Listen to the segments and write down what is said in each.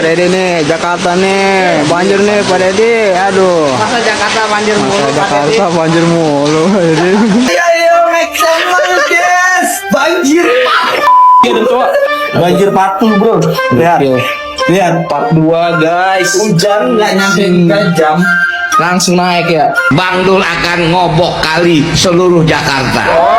Pak Deddy nih, Jakarta nih, banjir nih Pak Deddy. Aduh. Masa Jakarta banjir mulu, Masa Pak Jakarta Deddy? banjir mulu, Pak Deddy. Ayo, make some noise, guys. Banjir. Banjir patul, bro. Lihat part 2, guys. Hujan nggak nyampe 3 jam. Langsung naik ya. Bang Dul akan ngobok kali seluruh Jakarta.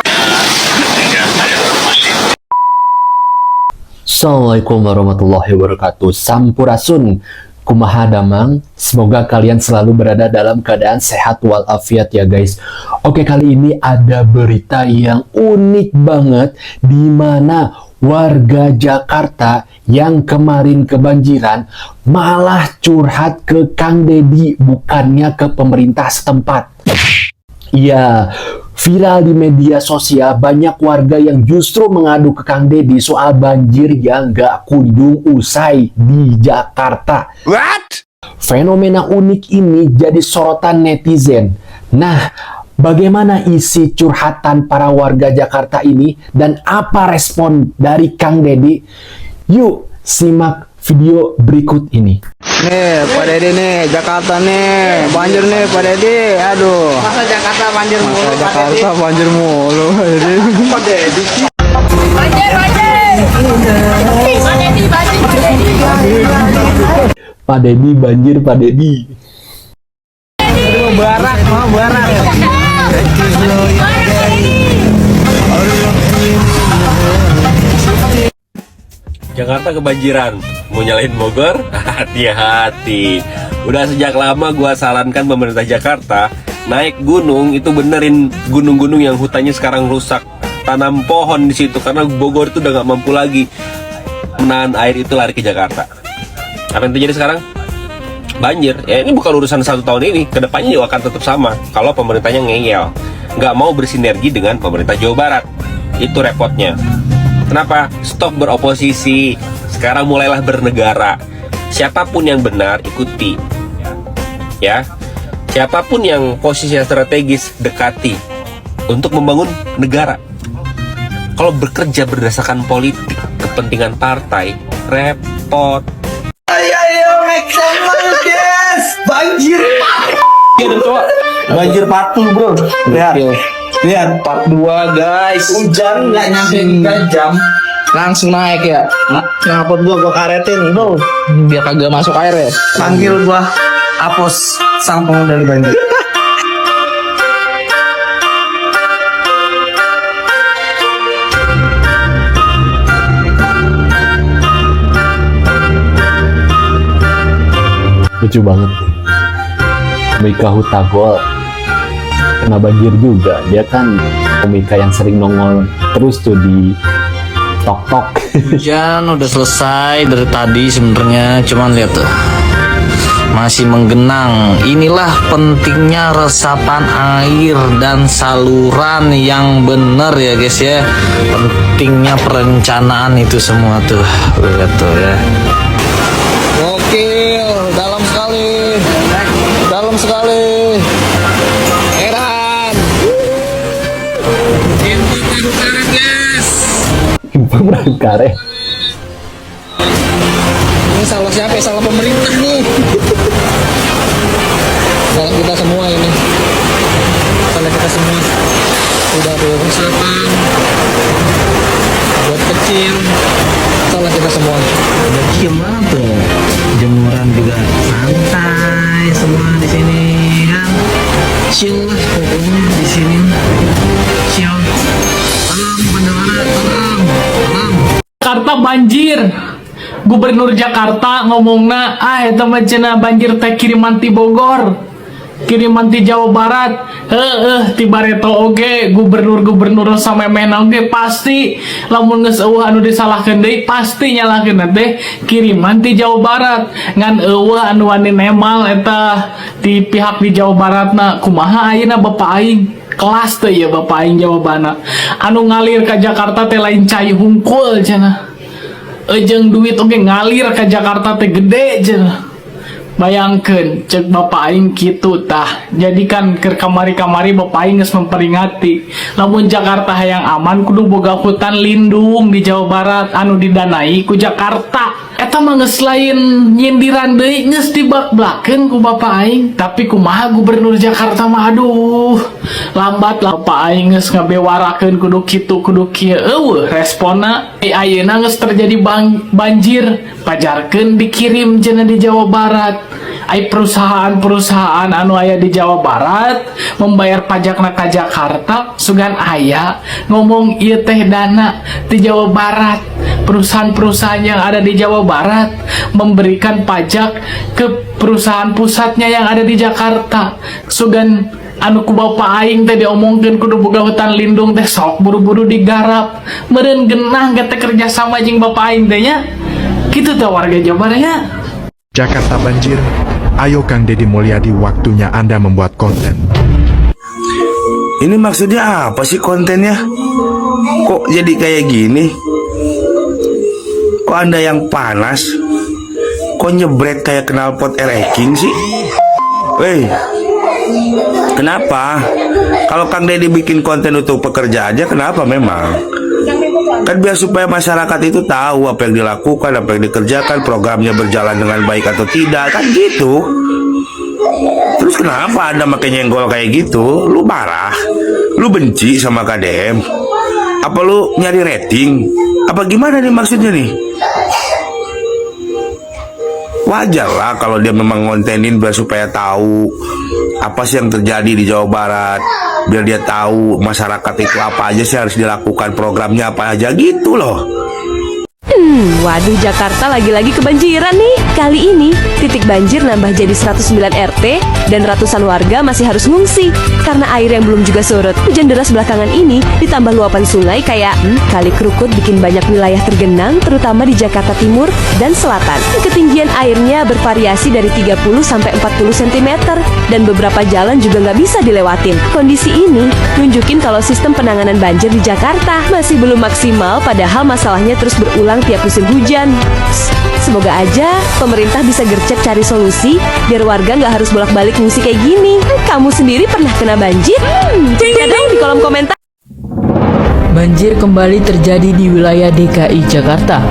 Assalamualaikum warahmatullahi wabarakatuh. Sampurasun, kumaha damang. Semoga kalian selalu berada dalam keadaan sehat walafiat ya guys. Oke, kali ini ada berita yang unik banget, di mana warga Jakarta yang kemarin kebanjiran malah curhat ke Kang Deddy, bukannya ke pemerintah setempat. Iya, viral di media sosial, banyak warga yang justru mengadu ke Kang Deddy soal banjir yang gak kunjung usai di Jakarta. What? Fenomena unik ini jadi sorotan netizen. Nah, bagaimana isi curhatan para warga Jakarta ini dan apa respon dari Kang Deddy? Yuk, simak video berikut ini. Nih, Pak Deddy nih, Jakarta nih, banjir nih Pak Deddy. Aduh. Masa Jakarta banjir mulu, Masa Pak Deddy? Jakarta banjir mulu, Pak Deddy. Pak Deddy. Banjir, banjir. Pak Deddy, banjir, Pak Deddy. Pak Deddy banjir, Pak Deddy. Barak, mau barak. Jakarta kebanjiran, mau nyalain Bogor? Hati-hati. Udah sejak lama gua sarankan pemerintah Jakarta naik gunung itu benerin gunung-gunung yang hutannya sekarang rusak. Tanam pohon di situ karena Bogor itu udah nggak mampu lagi menahan air itu lari ke Jakarta. Apa yang terjadi sekarang? Banjir. Ya ini bukan urusan 1 tahun ini, kedepannya juga akan tetap sama. Kalau pemerintahnya ngeyel, nggak mau bersinergi dengan pemerintah Jawa Barat, itu repotnya. Kenapa? Stop beroposisi. Sekarang mulailah bernegara. Siapapun yang benar, ikuti. Ya. Siapapun yang posisinya strategis, dekati untuk membangun negara. Kalau bekerja berdasarkan politik, kepentingan partai, repot. Ayo, make some noise, guys. Banjir. Banjir patul, bro. Lihat part 2, guys. Hujan nggak nyampe 3 jam. Langsung naik ya. Kenapa gua karetin, bro? Biar kagak masuk air ya. Panggil gua Apos, sang pengendali banjir. Lucu banget. Mika Hutagol kena banjir juga. Dia kan komika yang sering nongol terus tuh di Tok-Tok. Hujan udah selesai dari tadi sebenarnya, cuman lihat tuh masih menggenang. Inilah pentingnya resapan air dan saluran yang bener ya guys ya. Pentingnya perencanaan itu semua tuh. Lihat tuh ya. Gokil, dalam sekali. Dalam sekali. Heran. Impor berangkare. Ini salah siapa? Salah pemerintah nih. Salah kita semua ini. Salah kita semua. Udah berusapan buat kecil. Salah kita semua. Udah gimana tuh? Jemuran juga santai semua di sini kan. Chill lah pokoknya di sini. Chill. Alam pendengaran, alam. Jakarta banjir. Gubernur Jakarta ngomongna eta mah cenah banjir teh kiriman ti Bogor, kiriman ti Jawa Barat. Ti Bareto oge gubernur-gubernur samemena oge pasti lamun geus eueuh anu disalahkeun deui pasti nyalahkeun teh kiriman ti Jawa Barat. Ngan eueuh anu wani nemal eta ti pihak di Jawa Baratna. Kumaha ayeuna Bapak aing kelas teh ya Bapak aing jawabana. Anu ngalir ka Jakarta teh lain cai hungkul cenah. Ejeng duit oke ngalir ke Jakarta teh gede cenah. Bayangkeun cek Bapak aing kitu tah. Jadi kan ke kamari-kamari Bapak aing geus memperingati lamun Jakarta hayang aman kudu boga hutan lindung di Jawa Barat anu didanai ku Jakarta. Eta mah geus lain nyindiran deui, geus dibak-blakeun ku Bapak aing. Tapi kumaha Gubernur Jakarta mah aduh, lambat lah Bapak aing geus ngabewarakeun kudu kitu kudu kieu. Eueuh responna. Ayeuna geus terjadi banjir, pajarkeun dikirim cenah di Jawa Barat. Ai perusahaan-perusahaan anu aya di Jawa Barat membayar pajakna ka Jakarta sugan aya ngomong ieu teh dana di Jawa Barat. Perusahaan-perusahaan yang ada di Jawa Barat memberikan pajak ke perusahaan pusatnya yang ada di Jakarta. Sugan anu ku Bapak aing teh diomongkeun kudu boga hutan lindung teh sok buru-buru digarap. Meureun geunah teh kerja sama jeung Bapak aing teh nya. Kitu teh warga Jawa Barat nya. Jakarta banjir. Ayo Kang Deddy Mulyadi, waktunya Anda membuat konten. Ini maksudnya apa sih kontennya? Kok jadi kayak gini? Kok Anda yang panas? Kok nyebret kayak knalpot ereking sih? Weh, kenapa? Kalau Kang Deddy bikin konten untuk pekerja aja, kenapa memang? Kan biar supaya masyarakat itu tahu apa yang dilakukan, apa yang dikerjakan, programnya berjalan dengan baik atau tidak, kan gitu. Terus kenapa Anda makin nyenggol kayak gitu? Lu marah? Lu benci sama KDM? Apa lu nyari rating? Apa gimana nih maksudnya nih? Wajar lah kalau dia memang ngontenin biar supaya tahu apa sih yang terjadi di Jawa Barat, biar dia tahu masyarakat itu apa aja sih harus dilakukan, programnya apa aja gitu loh. Waduh, Jakarta lagi-lagi kebanjiran nih. Kali ini titik banjir nambah jadi 109 RT dan ratusan warga masih harus ngungsi karena air yang belum juga surut. Hujan deras belakangan ini ditambah luapan sungai kayak Kali Krukut bikin banyak wilayah tergenang, terutama di Jakarta Timur dan Selatan. Ketinggian airnya bervariasi dari 30 sampai 40 cm dan beberapa jalan juga nggak bisa dilewatin. Kondisi ini nunjukin kalau sistem penanganan banjir di Jakarta masih belum maksimal, padahal masalahnya terus berulang tiap musim hujan. Semoga aja pemerintah bisa gercep cari solusi biar warga nggak harus bolak-balik ngungsi kayak gini. Kamu sendiri pernah kena banjir? Cerita dong di kolom komentar. Banjir kembali terjadi di wilayah DKI Jakarta.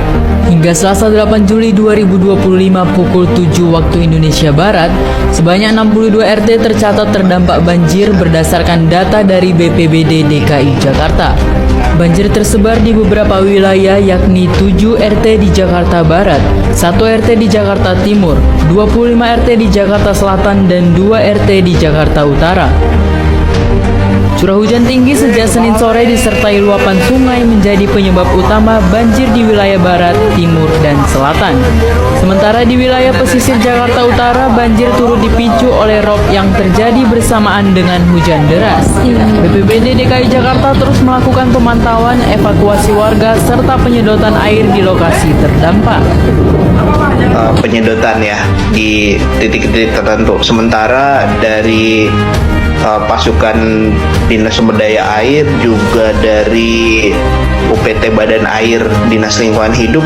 Hingga Selasa 8 Juli 2025 pukul 7 waktu Indonesia Barat, sebanyak 62 RT tercatat terdampak banjir berdasarkan data dari BPBD DKI Jakarta. Banjir tersebar di beberapa wilayah yakni 7 RT di Jakarta Barat, 1 RT di Jakarta Timur, 25 RT di Jakarta Selatan, dan 2 RT di Jakarta Utara. Curah hujan tinggi sejak Senin sore disertai luapan sungai menjadi penyebab utama banjir di wilayah barat, timur, dan selatan. Sementara di wilayah pesisir Jakarta Utara, banjir turut dipicu oleh rob yang terjadi bersamaan dengan hujan deras. BPBD DKI Jakarta terus melakukan pemantauan, evakuasi warga, serta penyedotan air di lokasi terdampak. Penyedotan ya di titik-titik tertentu. Sementara dari pasukan Dinas Sumber Daya Air juga dari UPT Badan Air Dinas Lingkungan Hidup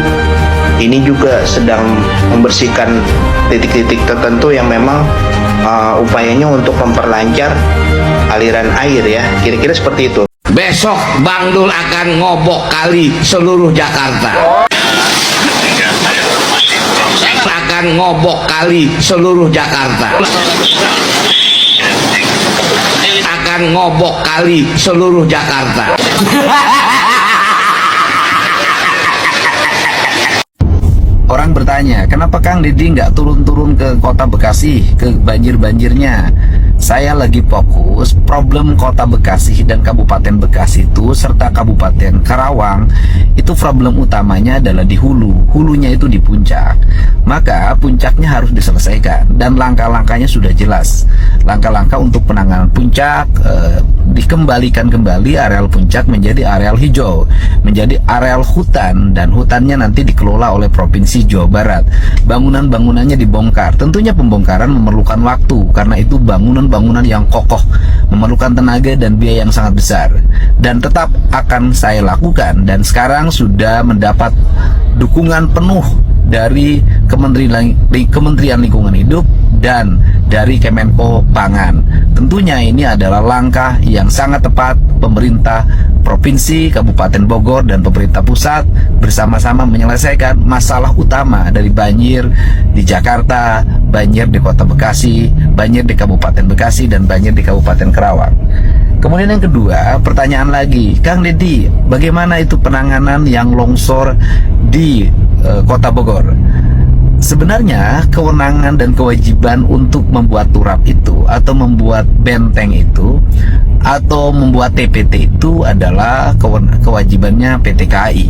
ini juga sedang membersihkan titik-titik tertentu yang memang upayanya untuk memperlancar aliran air ya, kira-kira seperti itu. Besok Bang Dul akan ngobok kali seluruh Jakarta. Akan ngobok kali seluruh Jakarta. Akan ngobok kali seluruh Jakarta. Orang bertanya, kenapa Kang Deddy nggak turun-turun ke kota Bekasi, ke banjir-banjirnya? Saya lagi fokus problem kota Bekasi dan Kabupaten Bekasi itu serta Kabupaten Karawang. Itu problem utamanya adalah di hulu, hulunya itu di puncak. Maka puncaknya harus diselesaikan dan langkah-langkahnya sudah jelas. Langkah-langkah untuk penanganan puncak, dikembalikan kembali areal puncak menjadi areal hijau, menjadi areal hutan, dan hutannya nanti dikelola oleh Provinsi Jawa Barat. Bangunan-bangunannya dibongkar. Tentunya pembongkaran memerlukan waktu karena itu bangunan-bangunan yang kokoh, memerlukan tenaga dan biaya yang sangat besar. Dan tetap akan saya lakukan, dan sekarang sudah mendapat dukungan penuh dari Kementerian Lingkungan Hidup dan dari Kemenko Pangan. Tentunya ini adalah langkah yang sangat tepat pemerintah Provinsi, Kabupaten Bogor, dan pemerintah pusat bersama-sama menyelesaikan masalah utama dari banjir di Jakarta, banjir di Kota Bekasi, banjir di Kabupaten Bekasi, dan banjir di Kabupaten Karawang. Kemudian yang kedua, pertanyaan lagi, Kang Deddy, bagaimana itu penanganan yang longsor di Kota Bogor? Sebenarnya kewenangan dan kewajiban untuk membuat turap itu atau membuat benteng itu atau membuat TPT itu adalah kewajibannya PT KAI.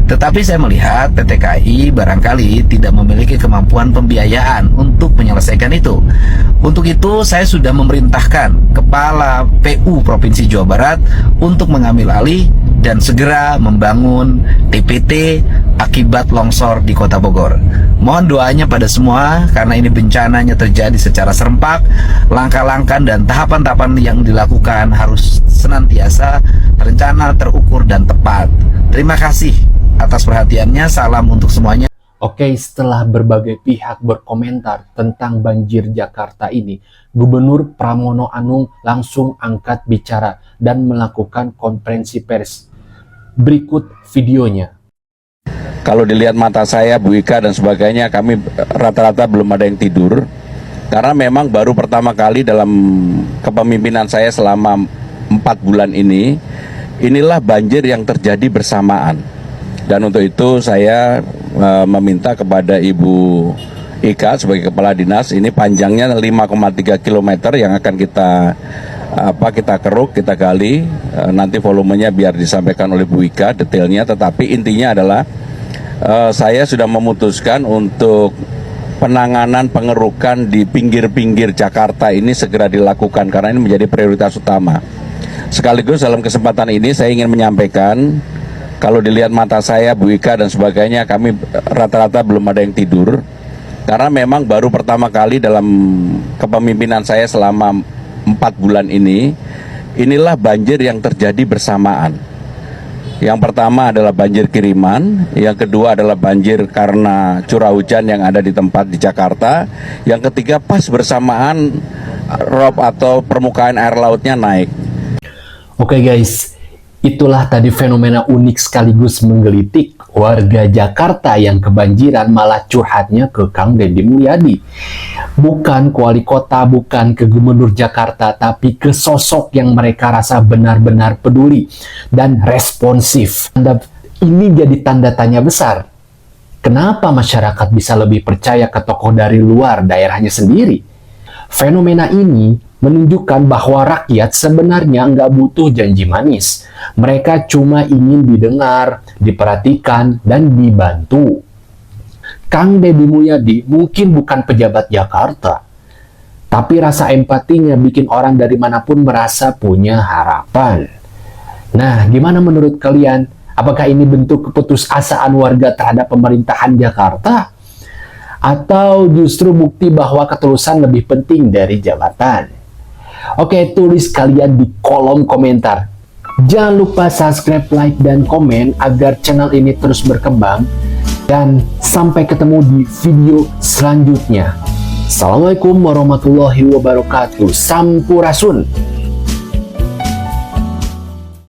Tetapi saya melihat PT KAI barangkali tidak memiliki kemampuan pembiayaan untuk menyelesaikan itu. Untuk itu saya sudah memerintahkan Kepala PU Provinsi Jawa Barat untuk mengambil alih dan segera membangun TPT akibat longsor di Kota Bogor. Mohon doanya pada semua karena ini bencananya terjadi secara serempak. Langkah-langkah dan tahapan-tahapan yang dilakukan harus senantiasa terencana, terukur, dan tepat. Terima kasih atas perhatiannya. Salam untuk semuanya. Oke, setelah berbagai pihak berkomentar tentang banjir Jakarta ini, Gubernur Pramono Anung langsung angkat bicara dan melakukan konferensi pers. Berikut videonya. Kalau dilihat mata saya, Bu Ika dan sebagainya, kami rata-rata belum ada yang tidur. Karena memang baru pertama kali dalam kepemimpinan saya selama 4 bulan ini, inilah banjir yang terjadi bersamaan. Dan untuk itu saya meminta kepada Ibu Ika sebagai Kepala Dinas, ini panjangnya 5,3 km yang akan kita keruk, kita gali. Nanti volumenya biar disampaikan oleh Bu Ika detailnya, tetapi intinya adalah saya sudah memutuskan untuk penanganan pengerukan di pinggir-pinggir Jakarta ini segera dilakukan karena ini menjadi prioritas utama. Sekaligus dalam kesempatan ini saya ingin menyampaikan, kalau dilihat mata saya, Bu Ika dan sebagainya, kami rata-rata belum ada yang tidur karena memang baru pertama kali dalam kepemimpinan saya selama 4 bulan ini, inilah banjir yang terjadi bersamaan. Yang pertama adalah banjir kiriman, yang kedua adalah banjir karena curah hujan yang ada di tempat di Jakarta, yang ketiga pas bersamaan rob atau permukaan air lautnya naik. Oke guys, itulah tadi fenomena unik sekaligus menggelitik warga Jakarta yang kebanjiran malah curhatnya ke Kang Deddy Mulyadi. Bukan ke wali kota, bukan ke gubernur Jakarta, tapi ke sosok yang mereka rasa benar-benar peduli dan responsif. Ini jadi tanda tanya besar. Kenapa masyarakat bisa lebih percaya ke tokoh dari luar daerahnya sendiri? Fenomena ini menunjukkan bahwa rakyat sebenarnya nggak butuh janji manis. Mereka cuma ingin didengar, diperhatikan, dan dibantu. Kang Deddy Mulyadi mungkin bukan pejabat Jakarta, tapi rasa empatinya bikin orang dari manapun merasa punya harapan. Nah, gimana menurut kalian? Apakah ini bentuk keputusasaan warga terhadap pemerintahan Jakarta? Atau justru bukti bahwa ketulusan lebih penting dari jabatan? Oke, tulis kalian di kolom komentar. Jangan lupa subscribe, like, dan komen agar channel ini terus berkembang. Dan sampai ketemu di video selanjutnya. Assalamualaikum warahmatullahi wabarakatuh. Sampurasun.